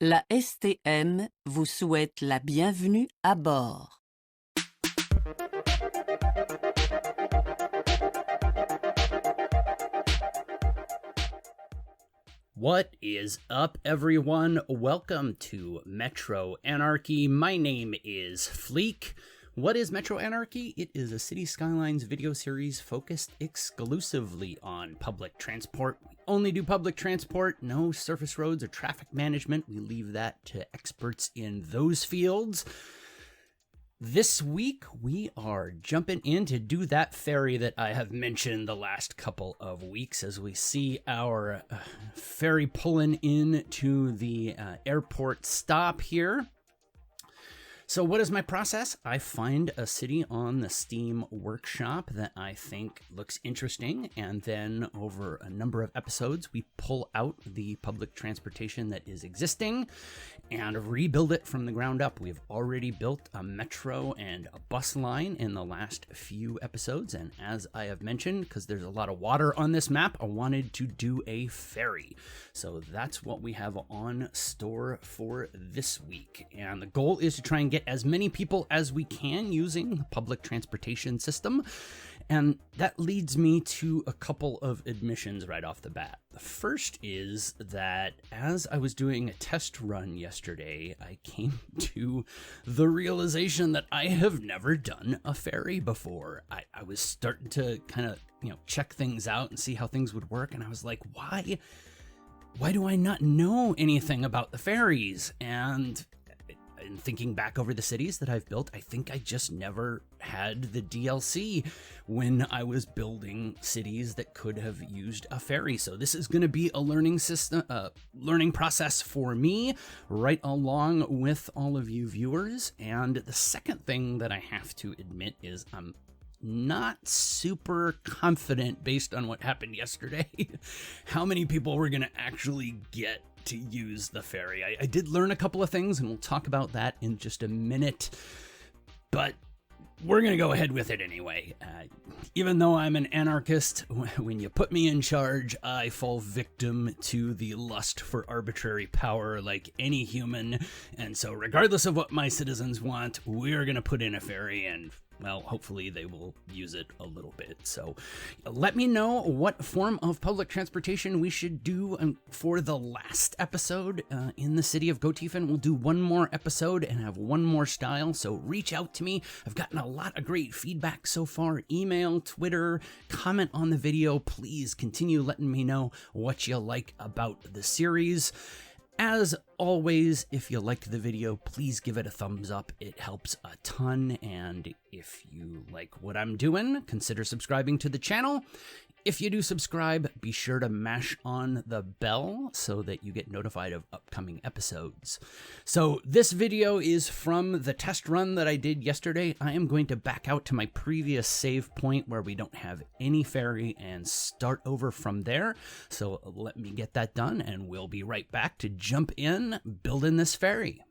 La STM vous souhaite la bienvenue à bord. What is up, everyone? Welcome to Metro Anarchy. My name is Fleek. What is Metro Anarchy? It is a Cities Skylines video series focused exclusively on public transport. We only do public transport, no surface roads or traffic management. We leave that to experts in those fields. This week, we are jumping in to do that ferry that I have mentioned the last couple of weeks as we see our ferry pulling in to the airport stop here. So what is my process? I find a city on the Steam workshop that I think looks interesting, and then over a number of episodes, we pull out the public transportation that is existing and rebuild it from the ground up. We've already built a metro and a bus line in the last few episodes, and as I have mentioned, because there's a lot of water on this map, I wanted to do a ferry. So that's what we have on store for this week, and the goal is to try and get as many people as we can using the public transportation system. And that leads me to a couple of admissions right off the bat. The first is that as I was doing a test run yesterday, I came to the realization that I have never done a ferry before. I was starting to kind of, check things out and see how things would work. And I was like, why do I not know anything about the ferries? And thinking back over the cities that I've built, I think I just never had the DLC when I was building cities that could have used a ferry. So this is going to be a learning process for me, right along with all of you viewers. And the second thing that I have to admit is I'm not super confident, based on what happened yesterday, how many people were going to actually get to use the ferry. I did learn a couple of things, and we'll talk about that in just a minute, but we're going to go ahead with it anyway. Even though I'm an anarchist, when you put me in charge, I fall victim to the lust for arbitrary power like any human, and so regardless of what my citizens want, we're going to put in a ferry, and well, hopefully they will use it a little bit. So let me know what form of public transportation we should do for the last episode in the City of Gothiefen. We'll do one more episode and have one more style, so reach out to me. I've gotten a lot of great feedback so far. Email, Twitter, comment on the video. Please continue letting me know what you like about the series. As always, if you liked the video, please give it a thumbs up. It helps a ton. And if you like what I'm doing, consider subscribing to the channel. If you do subscribe, be sure to mash on the bell so that you get notified of upcoming episodes. So this video is from the test run that I did yesterday. I am going to back out to my previous save point where we don't have any ferry and start over from there. So let me get that done and we'll be right back to jump in building this ferry.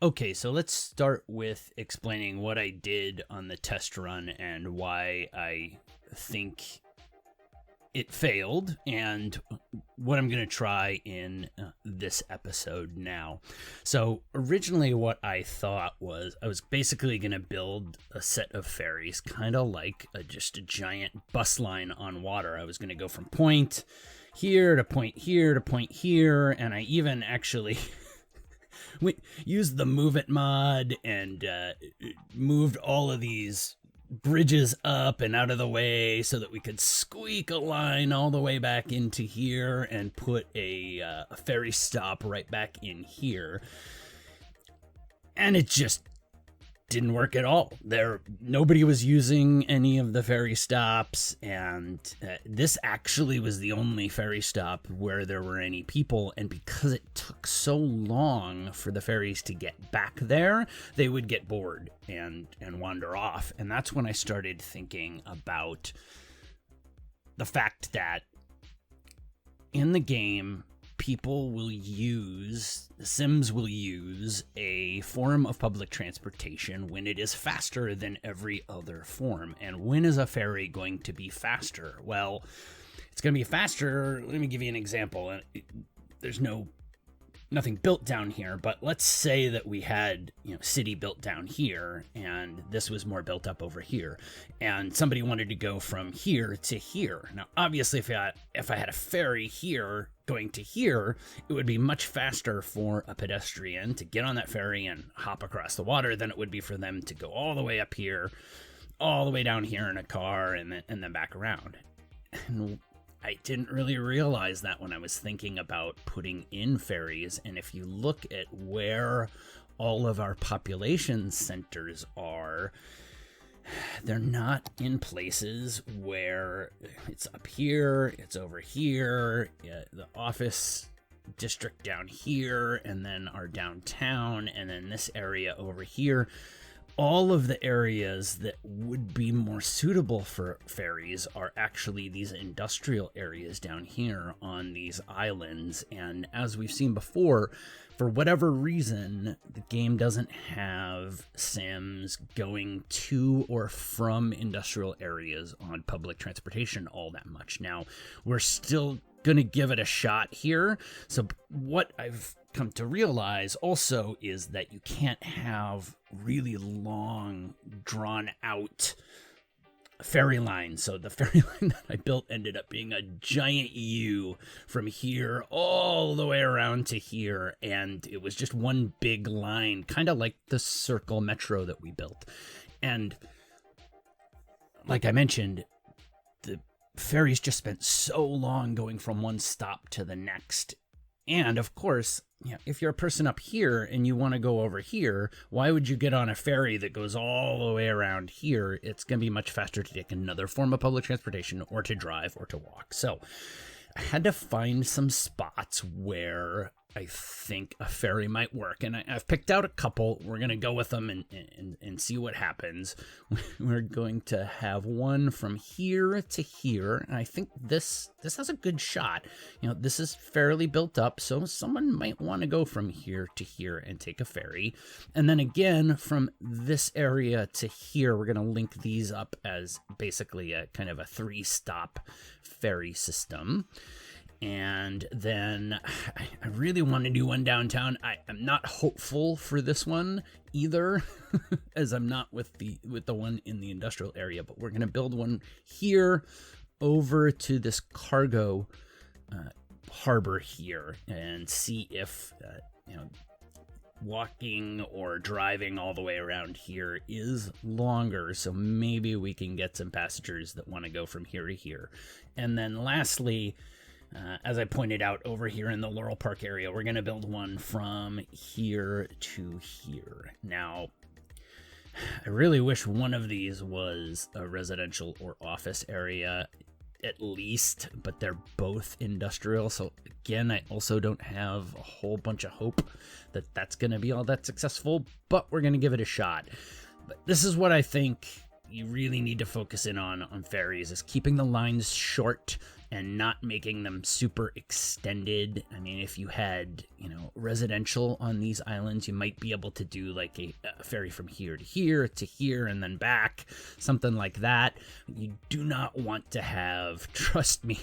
Okay, so let's start with explaining what I did on the test run and why I think it failed and what I'm going to try in this episode now. So originally what I thought was I was basically going to build a set of ferries, kind of like just a giant bus line on water. I was going to go from point here to point here to point here, and I even actually we used the Move It mod and moved all of these bridges up and out of the way so that we could squeak a line all the way back into here and put a ferry stop right back in here. And it just didn't work at all. Nobody was using any of the ferry stops, and this actually was the only ferry stop where there were any people, and because it took so long for the ferries to get back there, they would get bored and wander off. And that's when I started thinking about the fact that in the game, Sims will use a form of public transportation when it is faster than every other form. And when is a ferry going to be faster? Well, it's going to be faster. Let me give you an example. There's no nothing built down here, but let's say that we had, city built down here and this was more built up over here, and somebody wanted to go from here to here. Now, obviously, if I had a ferry here going to here, it would be much faster for a pedestrian to get on that ferry and hop across the water than it would be for them to go all the way up here, all the way down here in a car, and then back around. And I didn't really realize that when I was thinking about putting in ferries. And if you look at where all of our population centers are, they're not in places where it's up here, it's over here, the office district down here, and then our downtown, and then this area over here. All of the areas that would be more suitable for ferries are actually these industrial areas down here on these islands. And as we've seen before, for whatever reason, the game doesn't have sims going to or from industrial areas on public transportation all that much. Now, we're still going to give it a shot here. So what I've come to realize also is that you can't have really long, drawn out ferry lines. So the ferry line that I built ended up being a giant U from here all the way around to here. And it was just one big line, kind of like the circle metro that we built. And like I mentioned, the ferries just spent so long going from one stop to the next. And of course, if you're a person up here and you want to go over here, why would you get on a ferry that goes all the way around here? It's going to be much faster to take another form of public transportation, or to drive, or to walk. So I had to find some spots where I think a ferry might work. And I've picked out a couple. We're going to go with them and see what happens. We're going to have one from here to here. And I think this has a good shot. This is fairly built up, so someone might want to go from here to here and take a ferry. And then again, from this area to here, we're going to link these up as basically a kind of a 3-stop ferry system. And then I really want to do one downtown. I'm not hopeful for this one either, as I'm not with the one in the industrial area. But we're going to build one here over to this cargo harbor here, and see if walking or driving all the way around here is longer. So maybe we can get some passengers that want to go from here to here. And then lastly, as I pointed out over here in the Laurel Park area, we're going to build one from here to here. Now, I really wish one of these was a residential or office area at least, but they're both industrial. So again, I also don't have a whole bunch of hope that that's going to be all that successful, but we're going to give it a shot. But this is what I think you really need to focus in on ferries, is keeping the lines short and not making them super extended. I mean, if you had, residential on these islands, you might be able to do like a ferry from here to here and then back, something like that. You do not want to have, trust me,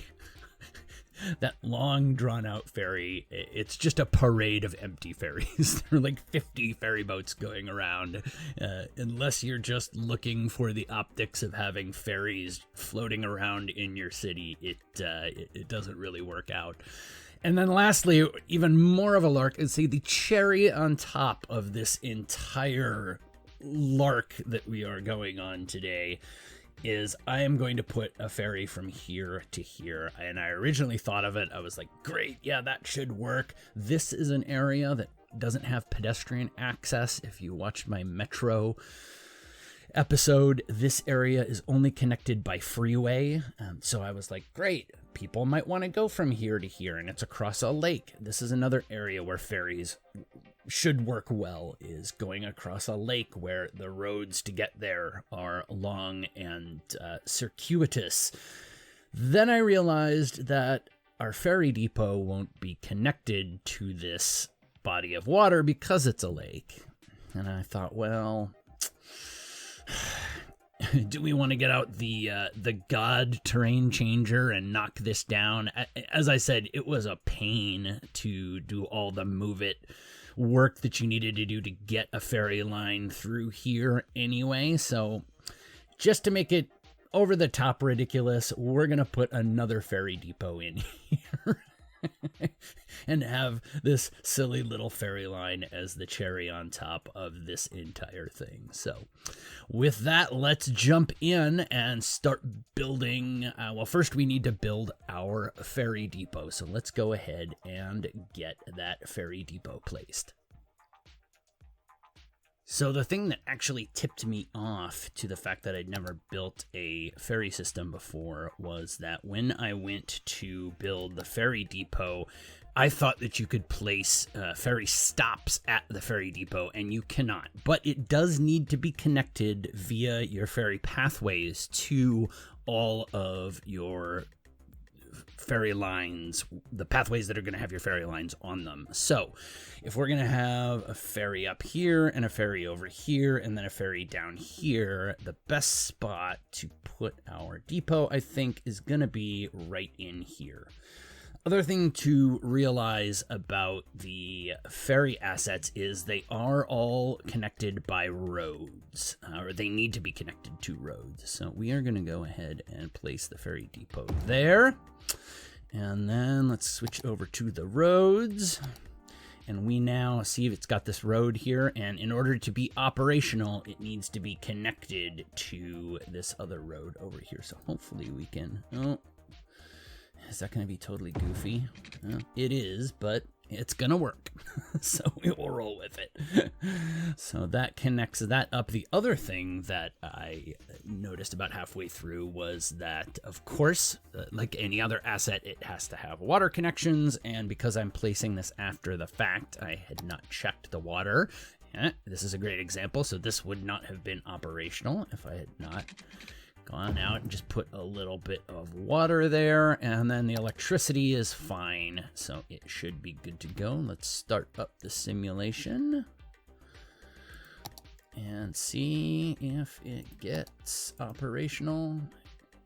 that long drawn out ferry. It's just a parade of empty ferries. There are like 50 ferry boats going around. Unless you're just looking for the optics of having ferries floating around in your city, it doesn't really work out. And then lastly, even more of a lark, is the cherry on top of this entire lark that we are going on today, is I am going to put a ferry from here to here. And I originally thought of it, I was like, great, yeah, that should work. This is an area that doesn't have pedestrian access. If you watched my Metro episode, this area is only connected by freeway. So I was like, great, people might want to go from here to here, and it's across a lake. This is another area where ferries should work well, is going across a lake where the roads to get there are long and circuitous. Then I realized that our ferry depot won't be connected to this body of water because it's a lake. And I thought, well, Do we want to get out the God terrain changer and knock this down? As I said, it was a pain to do all the move it work that you needed to do to get a ferry line through here anyway. So just to make it over the top ridiculous, we're going to put another ferry depot in here. And have this silly little ferry line as the cherry on top of this entire thing. So with that, let's jump in and start building. Well, first we need to build our ferry depot. So let's go ahead and get that ferry depot placed. So the thing that actually tipped me off to the fact that I'd never built a ferry system before was that when I went to build the ferry depot, I thought that you could place ferry stops at the ferry depot, and you cannot. But it does need to be connected via your ferry pathways to all of your ferry lines, the pathways that are going to have your ferry lines on them. So if we're going to have a ferry up here and a ferry over here and then a ferry down here, the best spot to put our depot, I think, is going to be right in here. Other thing to realize about the ferry assets is they are all connected by roads, or they need to be connected to roads. So we are going to go ahead and place the ferry depot there. And then let's switch over to the roads. And we now see it's got this road here. And in order to be operational, it needs to be connected to this other road over here. So hopefully we can... Oh, is that going to be totally goofy? It is, but it's going to work. So we will roll with it. So that connects that up. The other thing that I noticed about halfway through was that, of course, like any other asset, it has to have water connections. And because I'm placing this after the fact, I had not checked the water. This is a great example. So this would not have been operational if I had not gone out and just put a little bit of water there, and then the electricity is fine, so it should be good to go. Let's start up the simulation and see if it gets operational.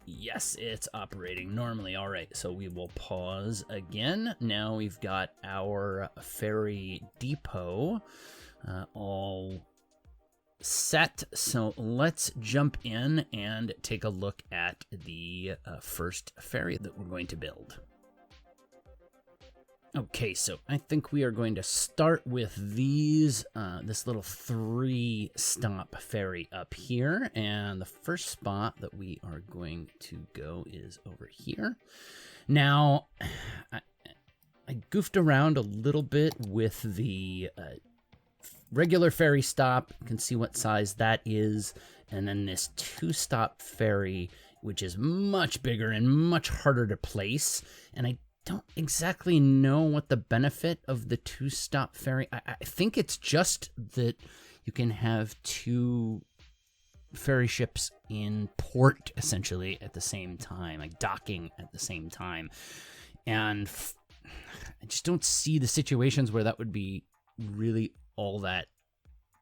Yes, it's operating normally. All right, so we will pause again. Now we've got our ferry depot all set, so let's jump in and take a look at the first ferry that we're going to build. Okay, so I think we are going to start with these, this little 3-stop ferry up here, and the first spot that we are going to go is over here. Now, I goofed around a little bit with the regular ferry stop. You can see what size that is, and then this 2-stop ferry, which is much bigger and much harder to place, and I don't exactly know what the benefit of the 2-stop ferry. I think it's just that you can have 2 ferry ships in port essentially at the same time, like docking at the same time, and I just don't see the situations where that would be really all that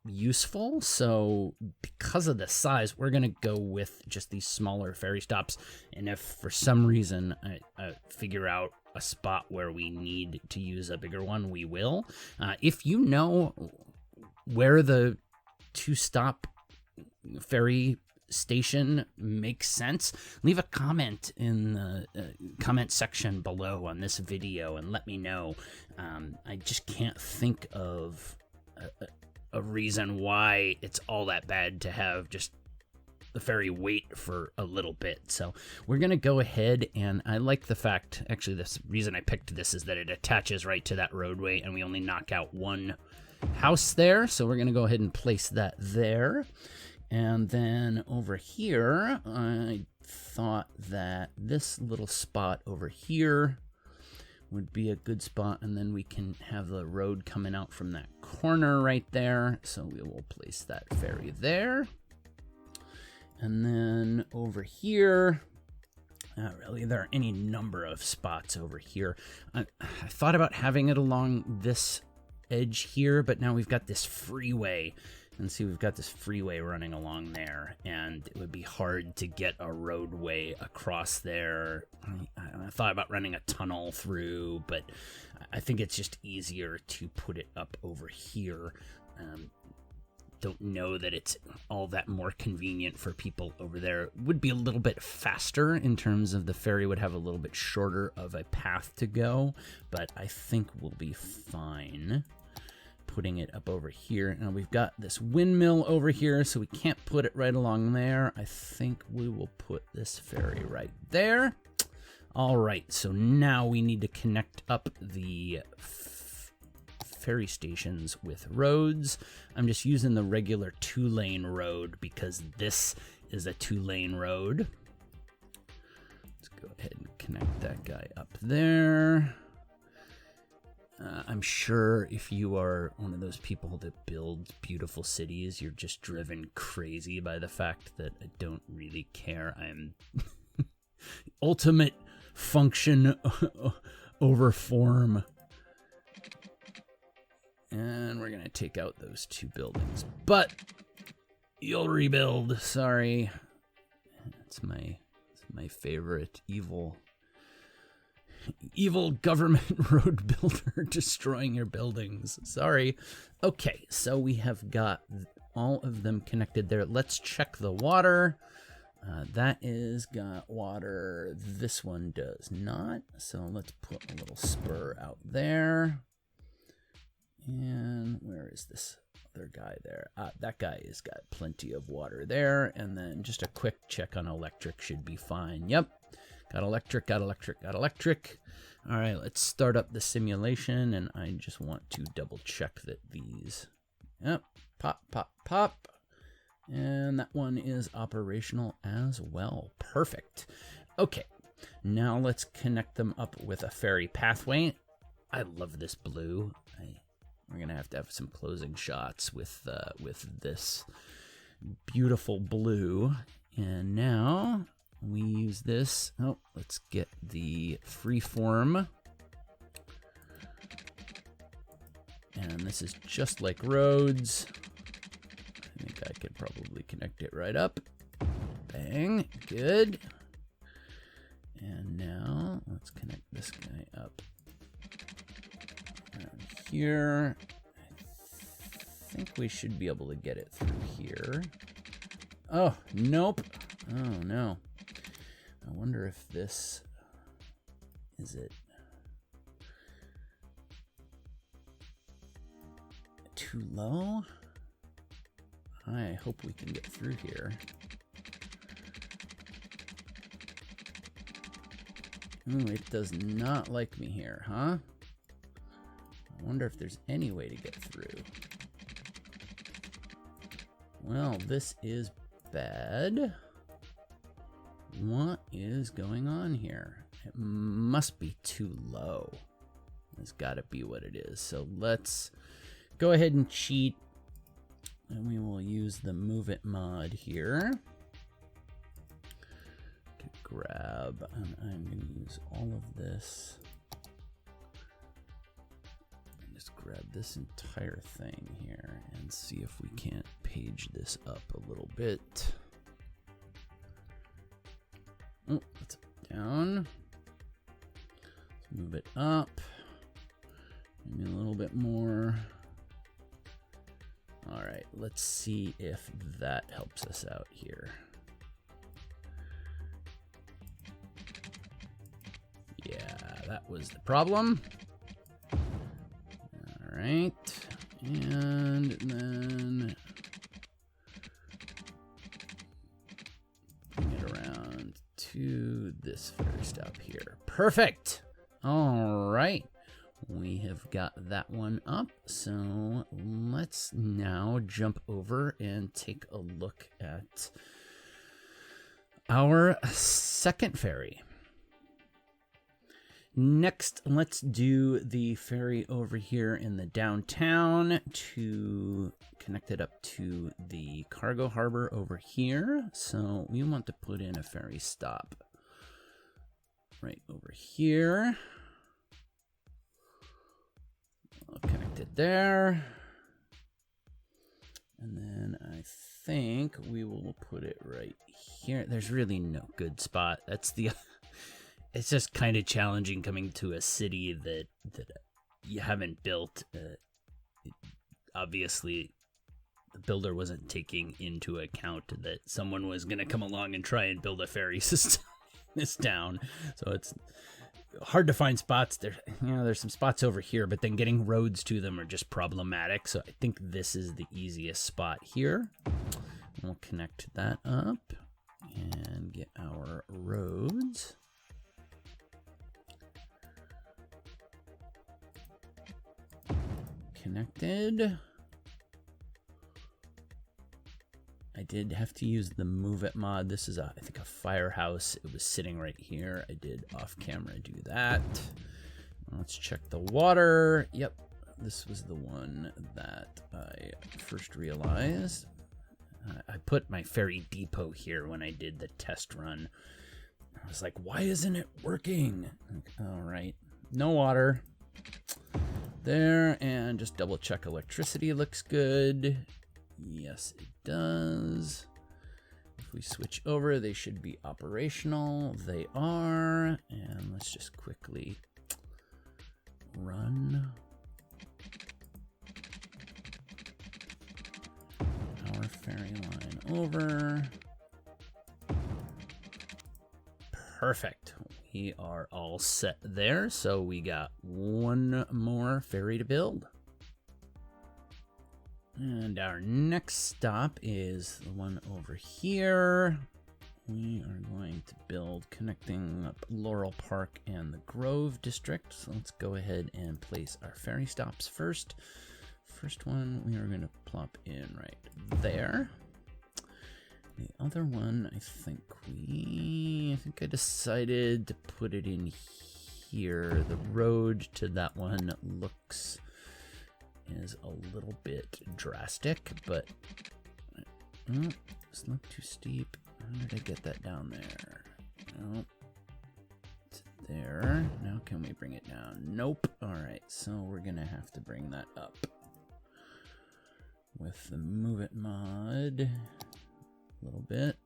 useful. So because of the size, we're gonna go with just these smaller ferry stops, and if for some reason I figure out a spot where we need to use a bigger one, we will. If you know where the 2-stop ferry station makes sense, leave a comment in the comment section below on this video and let me know. I just can't think of a reason why it's all that bad to have just the ferry wait for a little bit. So we're going to go ahead, and I like the fact, actually the reason I picked this is that it attaches right to that roadway and we only knock out one house there. So we're going to go ahead and place that there. And then over here, I thought that this little spot over here would be a good spot, and then we can have the road coming out from that corner right there. So we will place that ferry there. And then over here, really, there are any number of spots over here. I thought about having it along this edge here, but now we've got this freeway And see, we've got this freeway running along there, and it would be hard to get a roadway across there. I thought about running a tunnel through, but I think it's just easier to put it up over here. Don't know that it's all that more convenient for people over there. It would be a little bit faster in terms of the ferry would have a little bit shorter of a path to go, but I think we'll be fine putting it up over here. Now we've got this windmill over here, so we can't put it right along there. I think we will put this ferry right there. All right, so now we need to connect up the ferry stations with roads. I'm just using the regular 2-lane road because this is a 2-lane road. Let's go ahead and connect that guy up there. I'm sure if you are one of those people that builds beautiful cities, you're just driven crazy by the fact that I don't really care. I'm ultimate function over form. And we're going to take out those 2 buildings. But you'll rebuild. Sorry. It's my favorite evil government road builder destroying your buildings. Sorry. Okay, so we have got all of them connected there. Let's check the water. That is got water. This one does not. So let's put a little spur out there. And where is this other guy there? That guy has got plenty of water there. And then just a quick check on electric should be fine. Yep. Got electric, got electric, got electric. All right, let's start up the simulation, and I just want to double check that these, yep, pop, pop, pop. And that one is operational as well. Perfect. Okay, now let's connect them up with a ferry pathway. I love this blue. We're gonna have to have some closing shots with this beautiful blue. And now we use this. Oh, let's get the freeform. And this is just like roads. I think I could probably connect it right up. Bang, good. And now let's connect this guy up around here. I think we should be able to get it through here. Oh, nope. Oh, no. I wonder if this is it. Too low? I hope we can get through here. Ooh, it does not like me here, huh? I wonder if there's any way to get through. Well, this is bad. What is going on here? It must be too low. That's got to be what it is. So let's go ahead and cheat. And we will use the Move It mod here to grab. And I'm going to use all of this. And just grab this entire thing here and see if we can't page this up a little bit. Oh, let's down. Let's move it up. Maybe a little bit more. All right, let's see if that helps us out here. Yeah, that was the problem. All right, and then bring it around to this first stop here. Perfect. All right. We have got that one up, so let's now jump over and take a look at our second ferry. Next, let's do the ferry over here in the downtown to connect it up to the cargo harbor over here. So we want to put in a ferry stop right over here. I'll connect it there. And then I think we will put it right here. There's really no good spot. That's the... It's just kind of challenging coming to a city that you haven't built. Obviously, the builder wasn't taking into account that someone was going to come along and try and build a ferry system in this town. So it's hard to find spots. There's some spots over here, but then getting roads to them are just problematic. So I think this is the easiest spot here. We'll connect that up and get our roads. Connected. I did have to use the Move It mod. This is, I think, a firehouse. It was sitting right here. I did off camera do that. Let's check the water. Yep, this was the one that I first realized. I put my Ferry Depot here when I did the test run. I was like, why isn't it working? Like, all right, no water. There, and just double check electricity looks good. Yes, it does. If we switch over, they should be operational. They are. And let's just quickly run our ferry line over. Perfect. We are all set there. So we got one more ferry to build. And our next stop is the one over here. We are going to build connecting up Laurel Park and the Grove District. So let's go ahead and place our ferry stops first. First one we are going to plop in right there. The other one, I think I decided to put it in here. The road to that one is a little bit drastic, but it's not too steep. How did I get that down there? Nope. It's there. Now can we bring it down? Nope. All right, so we're gonna have to bring that up with the Move It mod a little bit.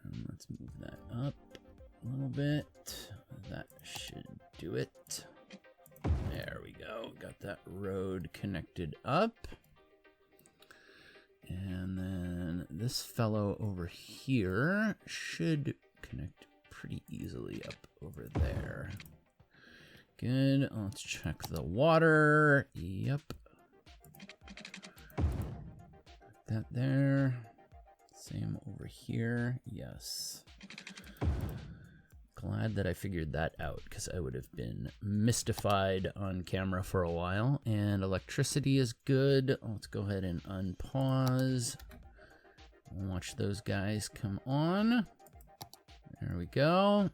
And let's move that up a little bit. That should do it. There we go. Got that road connected up. And then this fellow over here should connect pretty easily up over there. Good. Let's check the water. Yep. Put that there. Same over here. Yes. Glad that I figured that out, because I would have been mystified on camera for a while. And electricity is good. Let's go ahead and unpause. Watch those guys come on. There we go.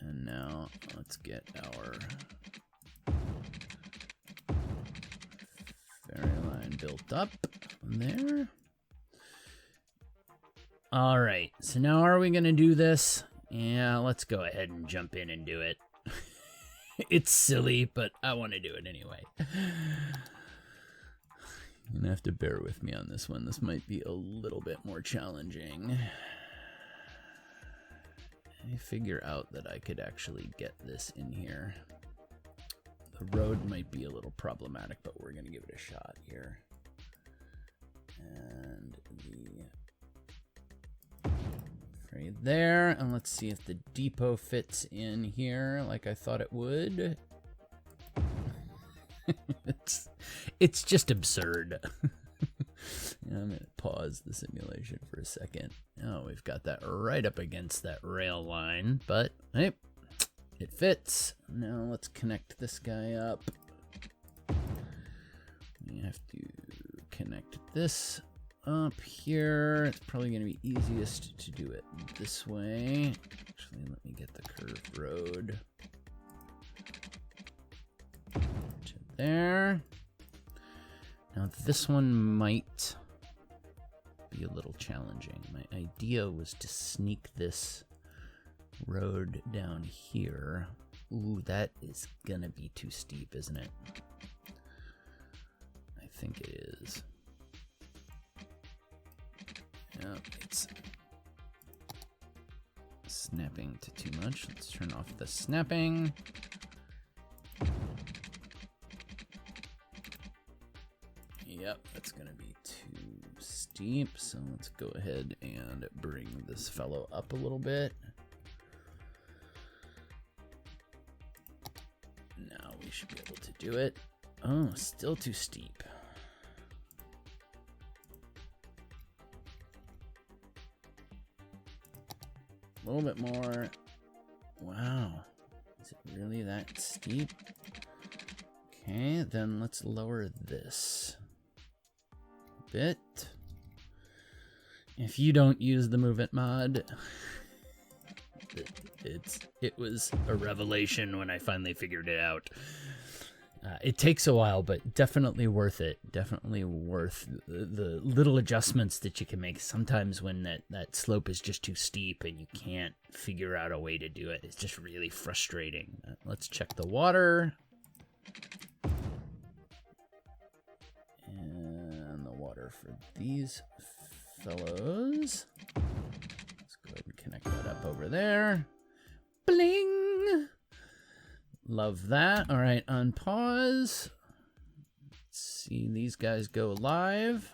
And now let's get our ferry line built up there. All right, so now are we going to do this? Yeah, let's go ahead and jump in and do it. It's silly, but I want to do it anyway. You're gonna have to bear with me on this one. This might be a little bit more challenging. I figure out that I could actually get this in here. The road might be a little problematic, but we're gonna give it a shot here. And right there, and let's see if the depot fits in here like I thought it would. It's just absurd. I'm gonna pause the simulation for a second. Oh, we've got that right up against that rail line, but hey, it fits. Now let's connect this guy up. We have to connect this up here. It's probably going to be easiest to do it this way. Actually, let me get the curved road to there. Now this one might be a little challenging. My idea was to sneak this road down here. Ooh, that is gonna be too steep, isn't it? I think it is. Yep, it's snapping to too much. Let's turn off the snapping. Yep, that's going to be too steep, so let's go ahead and bring this fellow up a little bit. Now we should be able to do it. Oh, still too steep. A little bit more. Wow. Is it really that steep? Okay, then let's lower this a bit. If you don't use the Move It mod, it was a revelation when I finally figured it out. It takes a while, but definitely worth it. Definitely worth the little adjustments that you can make. Sometimes when that slope is just too steep and you can't figure out a way to do it, it's just really frustrating. Let's check the water. And the water for these fellows. Let's go ahead and connect that up over there. Bling! Love that. All right, unpause. Let's see these guys go live.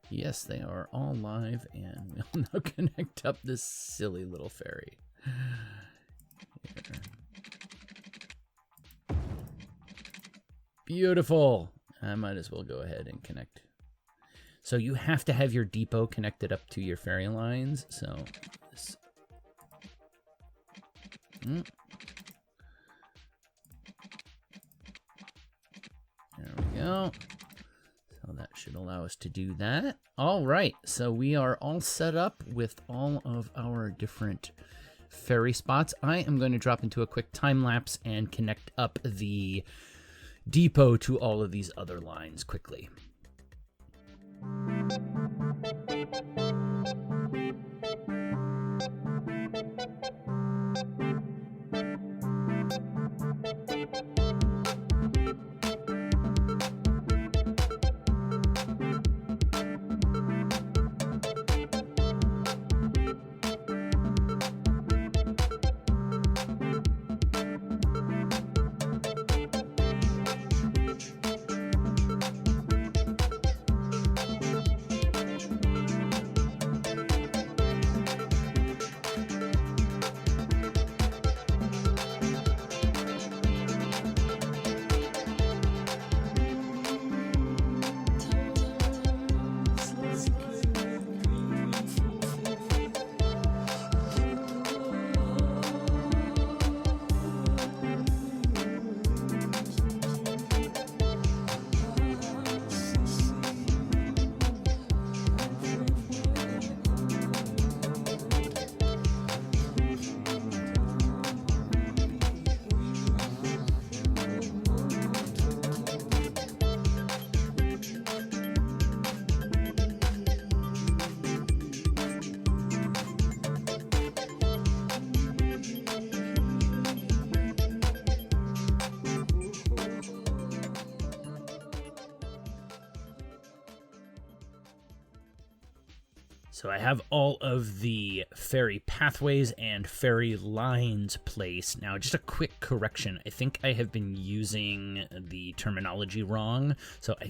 Yes, they are all live, and we'll now connect up this silly little ferry. Here. Beautiful. I might as well go ahead and connect. So you have to have your depot connected up to your ferry lines. So this. There we go. So that should allow us to do that. All right, so we are all set up with all of our different ferry spots. I am going to drop into a quick time lapse and connect up the depot to all of these other lines quickly. So I have all of the ferry pathways and ferry lines placed. Now, just a quick correction. I think I have been using the terminology wrong. So I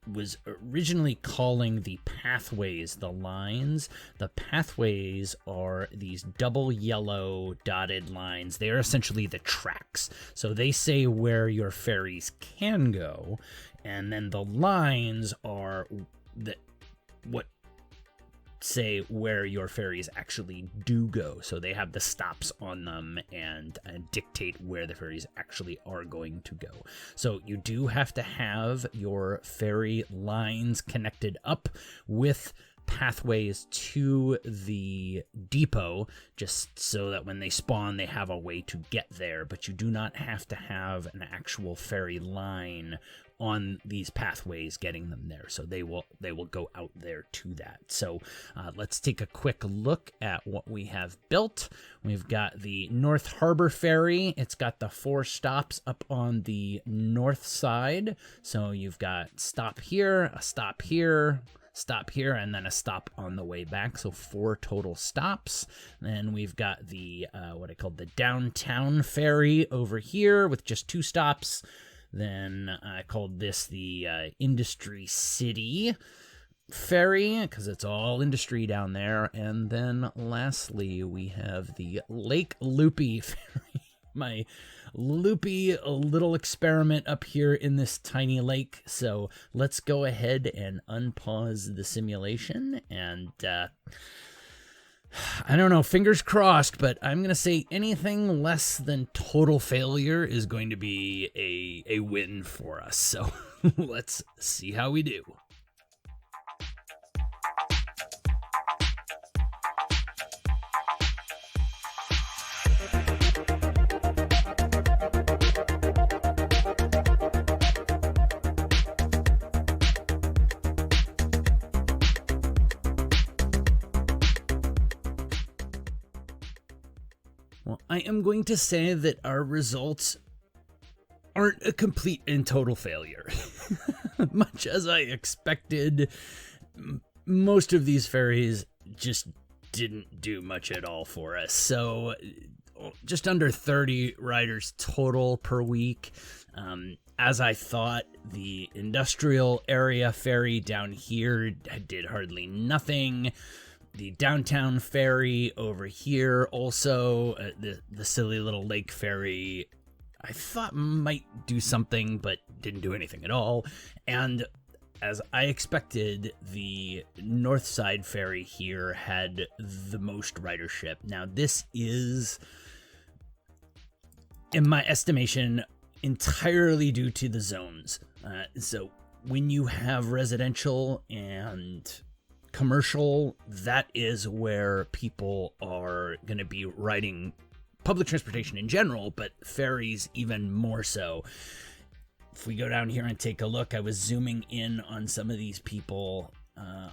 was originally calling the pathways the lines. The pathways are these double yellow dotted lines. They are essentially the tracks. So they say where your ferries can go, and then the lines are what say where your ferries actually do go. So they have the stops on them and dictate where the ferries actually are going to go. So you do have to have your ferry lines connected up with pathways to the depot, just so that when they spawn, they have a way to get there. But you do not have to have an actual ferry line on these pathways getting them there, so they will go out there to that. So let's take a quick look at what we have built. We've got the North Harbor Ferry. It's got the 4 stops up on the north side, so you've got stop here, a stop here, stop here, and then a stop on the way back, so 4 total stops. Then we've got the what I call the Downtown Ferry over here with just 2 stops. Then I called this the Industry City Ferry because it's all industry down there. And then lastly, we have the Lake Loopy Ferry, my loopy little experiment up here in this tiny lake. So let's go ahead and unpause the simulation and I don't know, fingers crossed, but I'm going to say anything less than total failure is going to be a win for us. So let's see how we do. Well, I am going to say that our results aren't a complete and total failure. Much as I expected, most of these ferries just didn't do much at all for us. So just under 30 riders total per week. As I thought, the industrial area ferry down here did hardly nothing. The downtown ferry over here, also the silly little lake ferry, I thought might do something, but didn't do anything at all. And as I expected, the north side ferry here had the most ridership. Now, this is, in my estimation, entirely due to the zones. So when you have residential and commercial, that is where people are going to be riding public transportation in general, but ferries even more so. If we go down here and take a look, I was zooming in on some of these people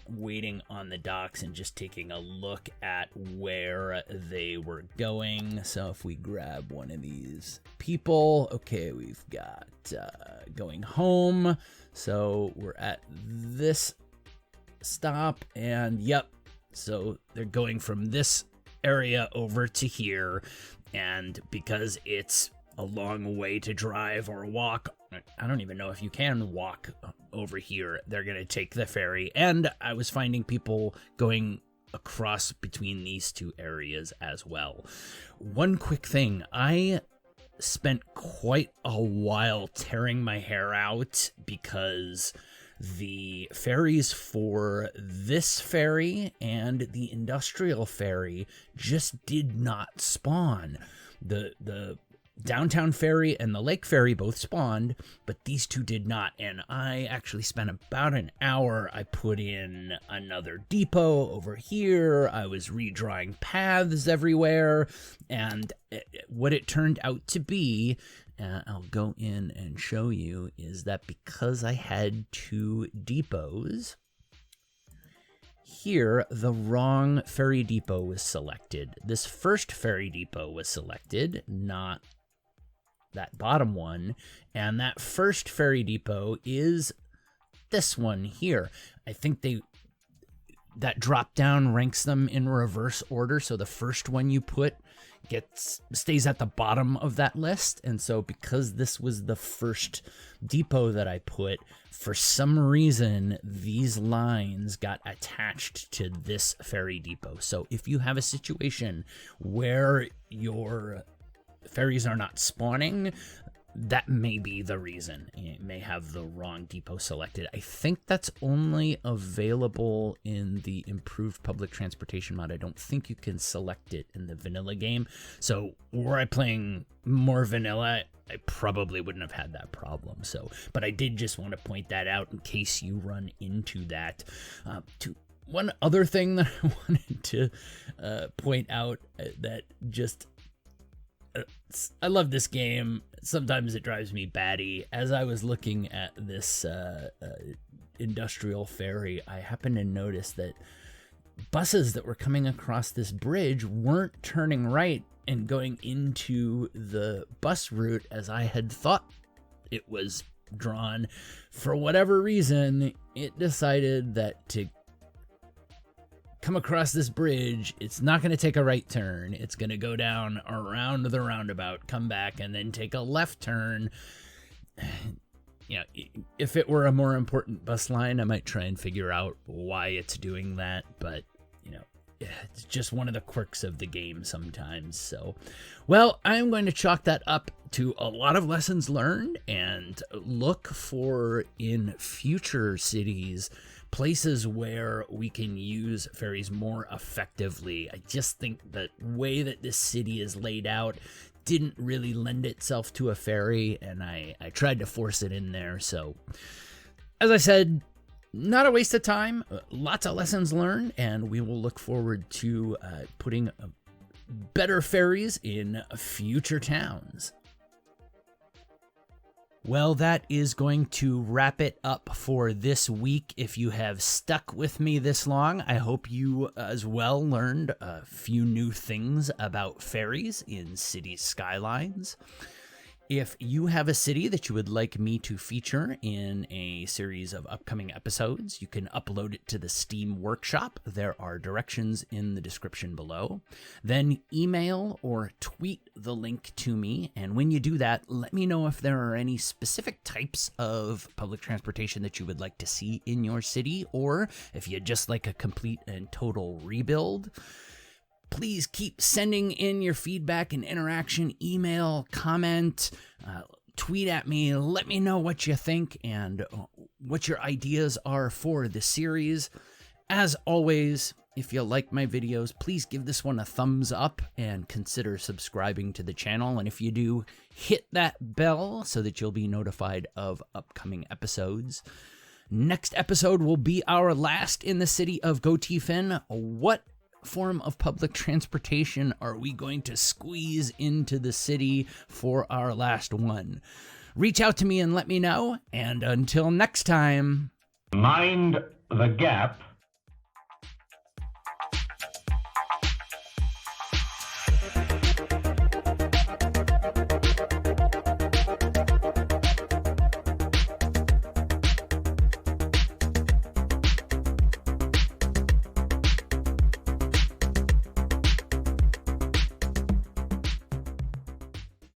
waiting on the docks and just taking a look at where they were going. So if we grab one of these people, okay, we've got going home. So we're at this stop, and yep, so they're going from this area over to here, and because it's a long way to drive or walk, I don't even know if you can walk over here, they're gonna take the ferry. And I was finding people going across between these 2 areas as well. One quick thing, I spent quite a while tearing my hair out because the ferries for this ferry and the industrial ferry just did not spawn. The downtown ferry and the lake ferry both spawned, but these 2 did not. And I actually spent about an hour. I put in another depot over here. I was redrawing paths everywhere. And what it turned out to be, I'll go in and show you, is that because I had 2 depots, here the wrong ferry depot was selected. This first ferry depot was selected, not that bottom one, and that first ferry depot is this one here. I think that drop down ranks them in reverse order, so the first one you put stays at the bottom of that list. And so because this was the first depot that I put, for some reason these lines got attached to this ferry depot. So if you have a situation where your ferries are not spawning, that may be the reason. It may have the wrong depot selected. I think that's only available in the improved public transportation mod. I don't think you can select it in the vanilla game. So were I playing more vanilla, I probably wouldn't have had that problem. So, but I did just want to point that out in case you run into that. To One other thing that I wanted to point out that just I love this game. Sometimes it drives me batty. As I was looking at this industrial ferry, I happened to notice that buses that were coming across this bridge weren't turning right and going into the bus route as I had thought it was drawn. For whatever reason, it decided that to come across this bridge, it's not going to take a right turn. It's going to go down around the roundabout, come back, and then take a left turn. You know, if it were a more important bus line, I might try and figure out why it's doing that, but, you know, it's just one of the quirks of the game sometimes. So, well, I'm going to chalk that up to a lot of lessons learned and look for in future cities places where we can use ferries more effectively. I just think the way that this city is laid out didn't really lend itself to a ferry, and I tried to force it in there. So, as I said, not a waste of time, lots of lessons learned, and we will look forward to putting better ferries in future towns. Well, that is going to wrap it up for this week. If you have stuck with me this long, I hope you as well learned a few new things about ferries in Cities Skylines. If you have a city that you would like me to feature in a series of upcoming episodes, you can upload it to the Steam Workshop. There are directions in the description below. Then email or tweet the link to me, and when you do that, let me know if there are any specific types of public transportation that you would like to see in your city, or if you'd just like a complete and total rebuild. Please keep sending in your feedback and interaction, email, comment, tweet at me. Let me know what you think and what your ideas are for the series. As always, if you like my videos, please give this one a thumbs up and consider subscribing to the channel. And if you do, hit that bell so that you'll be notified of upcoming episodes. Next episode will be our last in the City of Gothiefen. What form of public transportation are we going to squeeze into the city for our last one? Reach out to me and let me know. And until next time, mind the gap